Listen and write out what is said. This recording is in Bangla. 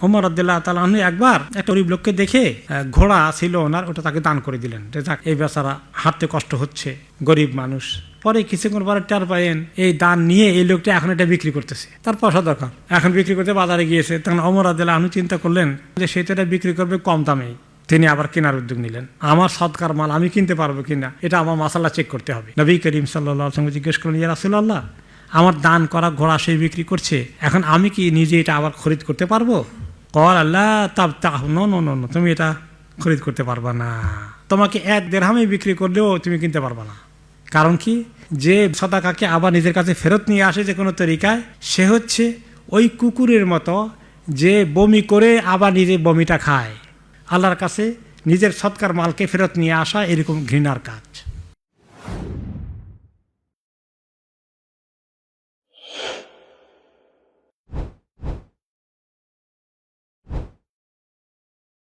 ওমর রাদিয়াল্লাহু তাআলা আনহু একবার একটা গরিব লোককে দেখে ঘোড়া ছিল ওনার, ওটা তাকে দান করে দিলেন, যে যাক এই বেচারা হাঁটতে কষ্ট হচ্ছে, গরিব মানুষ। পরে কিছুক্ষণ পরে টের পাইলেন এই দান নিয়ে এই লোকটা এখন এটা বিক্রি করতেছে, তার পয়সা দরকার, এখন বিক্রি করতে বাজারে গিয়েছে। তখন ওমর রাদিয়াল্লাহু আনহু চিন্তা করলেন যে সে তো এটা বিক্রি করবে কম দামে। তিনি আবার কেনার উদ্যোগ নিলেন। আমার সদকার মাল আমি কিনতে পারবো কিনা এটা আমার মাসালা চেক করতে হবে। নবী করিম সাল্লাল্লাহু আলাইহি ওয়াসাল্লাম জিজ্ঞেস করলেন, ইয়া রাসূলুল্লাহ, আমার দান করা ঘোড়া সে বিক্রি করছে, এখন আমি কি নিজে এটা আবার খরিদ করতে পারবো? কল আল্লাহ তাবতাহ, নো নো নো নো, তুমি এটা খরিদ করতে পারবা না। তোমাকে 1 দিরহামে বিক্রি করলেও তুমি কিনতে পারবা না। কারণ কি, যে সাদাকাকে আবার নিজের কাছে ফেরত নিয়ে আসে যে কোনো তরিকায়, সে হচ্ছে ওই কুকুরের মতো যে বমি করে আবার নিজে বমিটা খায়। আল্লাহর কাছে নিজের সৎকার মালকে ফেরত নিয়ে আসা এরকম ঘৃণার কাজ।